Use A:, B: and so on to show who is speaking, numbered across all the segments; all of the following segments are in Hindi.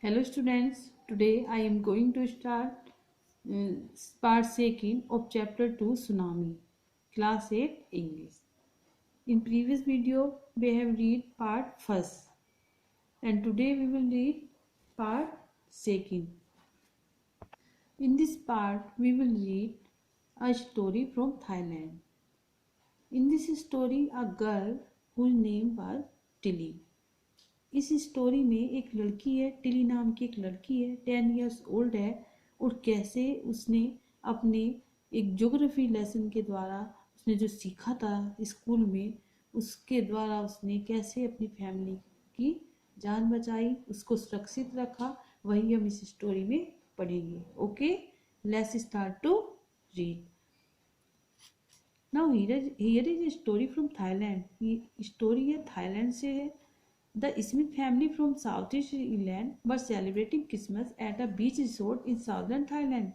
A: Hello students, today I am going to start part 2 of chapter 2 Tsunami, class 8 English. In previous video we have read part 1st and today we will read part 2nd. In this part we will read a story from Thailand. In this story a girl whose name was Tilly. इस स्टोरी में एक लड़की है, टिली नाम की एक लड़की है, 10 इयर्स ओल्ड है और कैसे उसने अपने एक ज्योग्राफी लेसन के द्वारा उसने जो सीखा था स्कूल में उसके द्वारा उसने कैसे अपनी फैमिली की जान बचाई, उसको सुरक्षित रखा, वही हम इस स्टोरी में पढ़ेंगे. Okay, let's start to read. Now here is a story from Thailand. ये स्टोरी है थाईलैंड से है. The Smith family from Southeast England were celebrating Christmas at a beach resort in southern Thailand.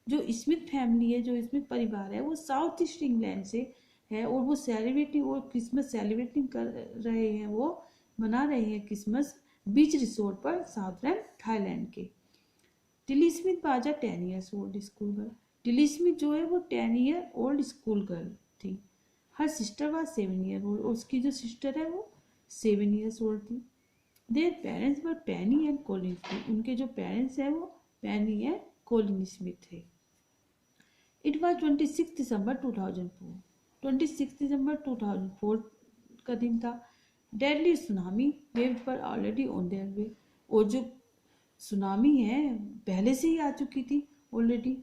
A: जो स्मिथ फैमिली है, जो स्मिथ परिवार है, वो साउथ ईस्ट इंग्लैंड से है और वो सेलिब्रेटिंग और क्रिसमस सेलिब्रेटिंग कर रहे हैं, वो मना रहे हैं क्रिसमस बीच रिसोर्ट पर साउथर्न थाईलैंड के. Tilly Smith was a 10 years old school girl. Tilly Smith जो है वो 10 ईयर ओल्ड स्कूल गर्ल थी. Her sister was 7 year old और उसकी जो सिस्टर है वो 7 इयर्स ओल्ड थी. Their parents were Penney and Colin Smith. उनके जो पेरेंट्स हैं वो पेनी एंड कॉलिन स्मिथ थे. इट वाज 26 दिसंबर 2004. 26 दिसंबर 2004 का दिन था. Deadly tsunami waves were already on their way. और जो सुनामी है पहले से ही आ चुकी थी already.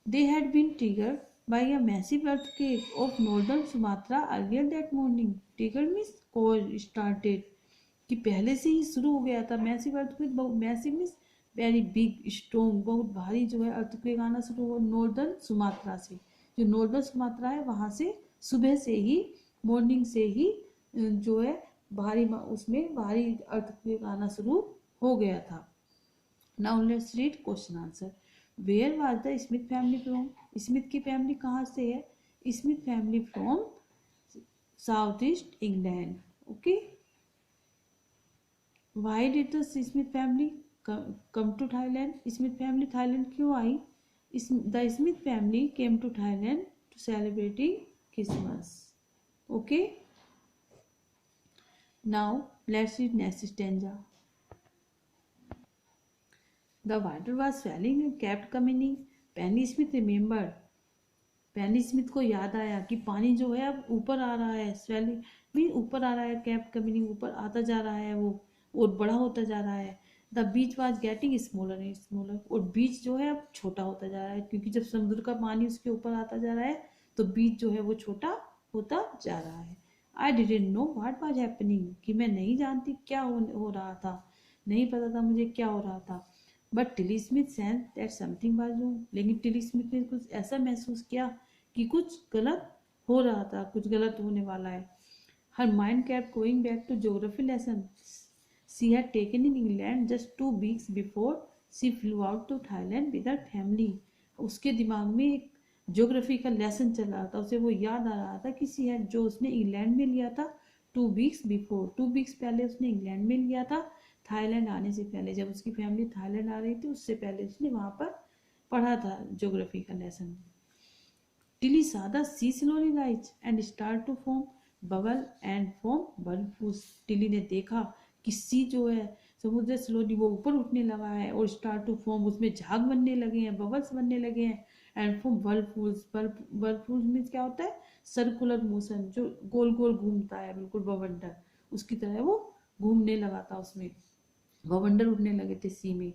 A: They had been triggered by a massive earthquake of northern Sumatra earlier that morning. Trigger means cause started, कि पहले से ही शुरू हो गया था. Massive earthquake, massive means very big strong, बहुत भारी जो है अर्थक्वेक आना शुरू हुआ नॉर्दर्न सुमात्रा से. जो नॉर्दर्न सुमात्रा है वहाँ से सुबह से ही मॉर्निंग से ही जो है भारी उसमें भारी अर्थक्वेक आना शुरू हो गया था. Now let's read question answer. Where was the Smith family from. Smith की फैमिली कहाँ से है? Smith family from south east England. Okay. Why did the Smith family come to Thailand. Smith family Thailand क्यों आई? The Smith family came to Thailand to celebrating Christmas. Okay. Now let's read next stanza. The water was swelling and kept coming. Penny Smith remembered. Penny Smith को याद आया कि पानी जो है अब ऊपर आ रहा है. स्वेलिंग भी ऊपर आ रहा है, केप्ट कमिंग ऊपर आता जा रहा है वो और बड़ा होता जा रहा है. The beach was getting smaller and smaller. और बीच जो है अब छोटा होता जा रहा है क्योंकि जब समुद्र का पानी उसके ऊपर आता जा रहा है तो बीच जो है वो छोटा होता जा रहा है. आई didn't know what was happening. कि मैं नहीं जानती क्या हो रहा था, नहीं पता था मुझे क्या हो रहा था. But Tilly Smith sense that something was wrong. लेकिन टिली स्मिथ ने कुछ ऐसा महसूस किया कि कुछ गलत हो रहा था, कुछ गलत होने वाला है. Her mind kept going back to geography lesson she had taken in England just 2 weeks before she flew out to Thailand with her family. उसके दिमाग में एक ज्योग्राफी का लेसन चल रहा था. उसे वो याद आ रहा था कि शी हैड जो उसने इंग्लैंड में लिया था 2 वीक्स बिफोर. 2 वीक्स पहले उसने इंग्लैंड में लिया था. थाईलैंड आने से पहले, जब उसकी फैमिली थाईलैंड आ रही थी उससे पहले उसने वहां पर पढ़ा था ज्योग्राफी का lesson. Tilly saw the sea slowly rise and start to form bubble and form whirlpools. Tilly ने देखा कि सी जो है समुद्र स्लोली वो ऊपर उठने लगा है और स्टार्ट टू फॉर्म उसमें झाग बनने लगे हैं, बबल्स बनने लगे हैं. And form whirlpools. Whirlpools means क्या होता है? सर्कुलर मोशन, जो गोल गोल घूमता है, बिल्कुल बवंडर उसकी तरह वो घूमने लगा था. उसमें बवंडर उठने लगे थे सी में.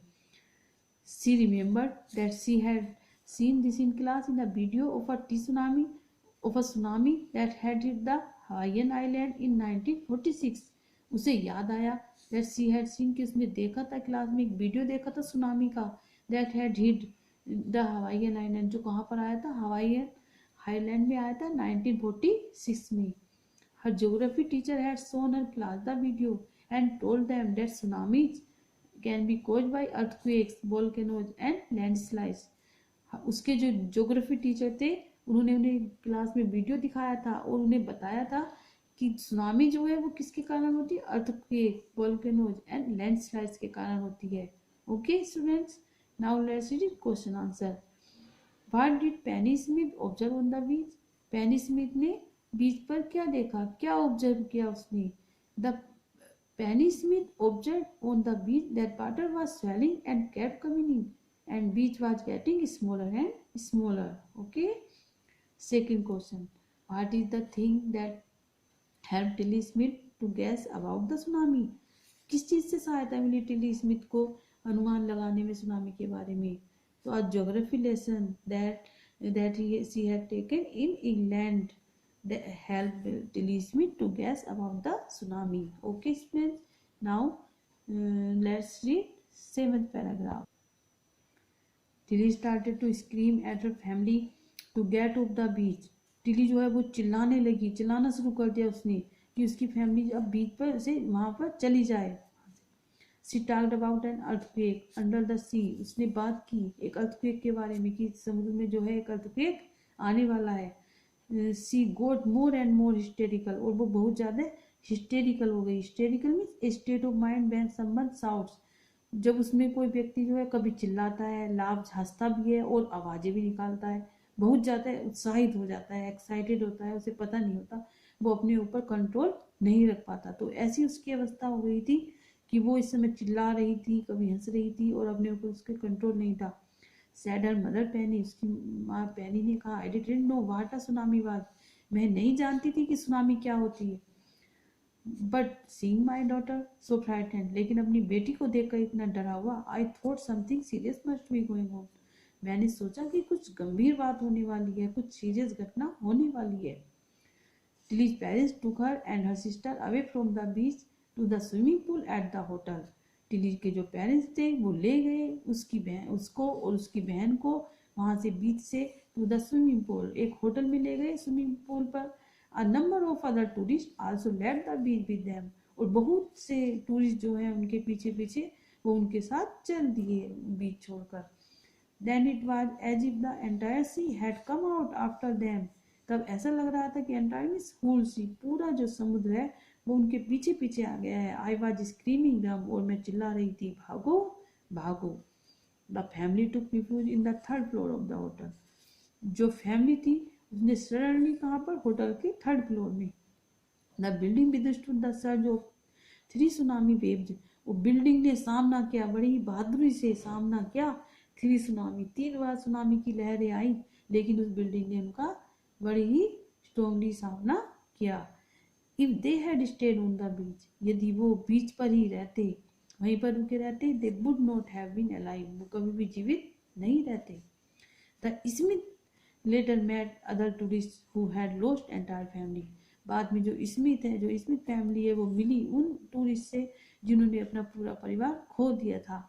A: She remembered that she had seen this in class in a video of a tsunami that had hit the Hawaiian island in 1946. उसे याद आया that she had seen कि उसने देखा था क्लास में एक वीडियो देखा था सुनामी का. that had hit the Hawaiian island, जो कहाँ पर आया था? हवाईयन आइलैंड में आया था 1946 में. Her geography teacher had shown her class the video and told them that tsunamis can be caused by earthquakes, volcanoes and landslides. उसके जो ज्योग्राफी टीचर थे उन्होंने उन्हें क्लास में वीडियो दिखाया था और उन्हें बताया था कि सुनामी जो है वो किसके कारण होती है, अर्थक्वेक, वोल्केनोज एंड लैंडस्लाइड्स के कारण होती है। Okay students, now let's read question answer. What did Penney Smith observe on the beach? Penney Smith ने बीच पर क्या देखा, क्या ऑब्जर्व किया उसने? The Penney Smith observe on the beach that water was swelling and kept coming in and beach was getting smaller and smaller. Okay, second question, what is the thing that helped Tilly Smith to guess about the tsunami? किस चीज से सहायता मिली टिली स्मिथ को अनुमान लगाने में सुनामी के बारे में? तो आज geography lesson that she had taken in England that helped Tilly Smith to guess about the tsunami. Okay, friends. Now let's read seventh paragraph. Tilly started to scream at her family to get off the beach. Tilly जो है वो चिल्लाने लगी, चिल्लाना शुरू कर दिया उसने कि उसकी फैमिली अब बीच पर से वहां पर चली जाए। She talked about an earthquake under the sea. उसने बात की एक अर्थक्वेक के बारे में कि समुद्र में जो है एक अर्थक्वेक आने वाला है। सी गोट मोर एंड मोर हिस्टेरिकल, और वो बहुत ज़्यादा हिस्टेरिकल हो गई। Hysterical means state of mind when someone shouts, जब उसमें कोई व्यक्ति जो है कभी चिल्लाता है, लाभ हंसता भी है और आवाज़ें भी निकालता है, बहुत ज़्यादा उत्साहित हो जाता है, एक्साइटेड होता है, उसे पता नहीं होता, वो अपने ऊपर कंट्रोल नहीं रख पाता। तो ऐसी उसकी अवस्था हो गई थी कि वो इस समय चिल्ला रही थी, कभी हंस रही थी और अपने ऊपर उसके कंट्रोल नहीं था। सैड हर मदर पेनी, उसकी माँ पेनी ने कहा, आई didn't know what a tsunami was, मैं नहीं जानती थी कि सुनामी क्या होती है। But seeing my daughter so frightened, लेकिन अपनी बेटी को देखकर इतना डरा हुआ, I thought something serious must be going on, मैंने सोचा कि कुछ गंभीर बात होने वाली है, कुछ सीरियस घटना होने वाली है। Tilly's parents took her and her sister away from the beach to the swimming pool at the hotel. Tilly के जो पेरेंट्स थे वो ले गए उसको और उसकी बहन को वहां से बीच से टू द स्विमिंग पूल, एक होटल में ले गए स्विमिंग पूल पर। A number of other tourist also left the beach with them, और बहुत से टूरिस्ट जो हैं उनके पीछे पीछे वो उनके साथ चल दिए बीच छोड़कर। Then it was as if the entire sea had come out after them. तब ऐसा लग रहा था कि एंटायर मीन्स होल सी, पूरा जो समुद्र है वो उनके पीछे पीछे आ गया है। आई वॉज स्क्रीमिंग दम, और मैं चिल्ला रही थी, भागो भागो। The family took refuge in the third floor of the hotel, जो फैमिली थी उसने शरण ली कहाँ पर, होटल के थर्ड फ्लोर में। The building withstood the surge of 3 tsunami waves, वो बिल्डिंग ने सामना किया, बड़ी बहादुरी से सामना किया 3 सुनामी, 3 बार सुनामी की लहरें आई, लेकिन उस बिल्डिंग ने उनका बड़ी ही स्ट्रॉन्गली सामना किया। If they had stayed on the beach, यदि वो बीच पर ही रहते, वहीं पर रुके रहते, they would not have been alive, वो कभी भी जीवित नहीं रहते। The Smith later met other tourist who had lost entire family, बाद में जो स्मिथ है, जो स्मिथ फैमिली है, वो मिली उन टूरिस्ट से जिन्होंने अपना पूरा परिवार खो दिया था।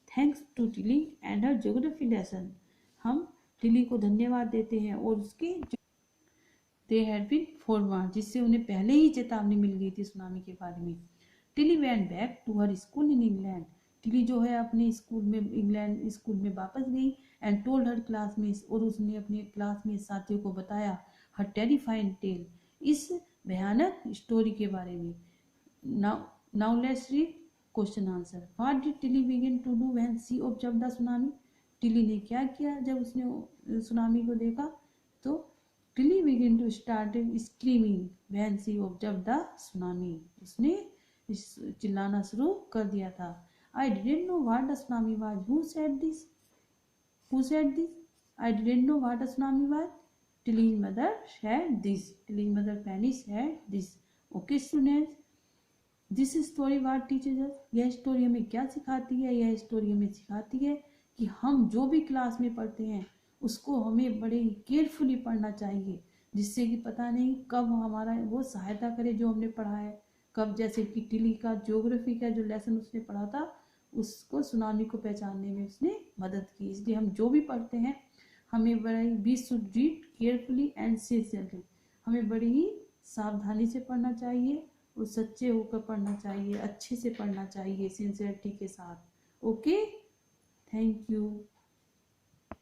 A: Thanks to Tilly and her geography lesson, हम टिली को धन्यवाद देते हैं और उसके दे हैड बीन फोरवार्न, जिससे उन्हें पहले ही चेतावनी मिल गई थी सुनामी के बारे में। Tilly went back to her school in England, Tilly जो है अपने स्कूल में, इंग्लैंड स्कूल में वापस गई। एंड टोल्ड हर क्लासमेट्स, और उसने अपने क्लासमेट साथियों को बताया हर टेरिफाइंग टेल, इस भयानक स्टोरी के बारे में। Now let's read question answer. What did Tilly begin to do when she observed the tsunami? Tilly ने क्या किया जब उसने सुनामी को देखा? तो Tilly begin to started screaming when she observed the tsunami, उसने चिल्लाना शुरू कर दिया था। I didn't know what the tsunami was, who said this, who said this, I didn't know what the tsunami was, Tilly's mother said this, टिलीज mother Penny said this. Okay students, this story what teaches us, यह स्टोरी हमें क्या सिखाती है? यह स्टोरी हमें सिखाती है कि हम जो भी क्लास में पढ़ते हैं उसको हमें बड़े ही केयरफुली पढ़ना चाहिए, जिससे कि पता नहीं कब हमारा वो सहायता करे जो हमने पढ़ा है, कब, जैसे कि टिली का ज्योग्राफी का जो लेसन उसने पढ़ा था उसको सुनामी को पहचानने में उसने मदद की। इसलिए हम जो भी पढ़ते हैं हमें बड़ा we should read carefully and sincerely, हमें बड़ी ही सावधानी से पढ़ना चाहिए और सच्चे होकर पढ़ना चाहिए, अच्छे से पढ़ना चाहिए, सिंसियरिटी के साथ। Okay, thank you.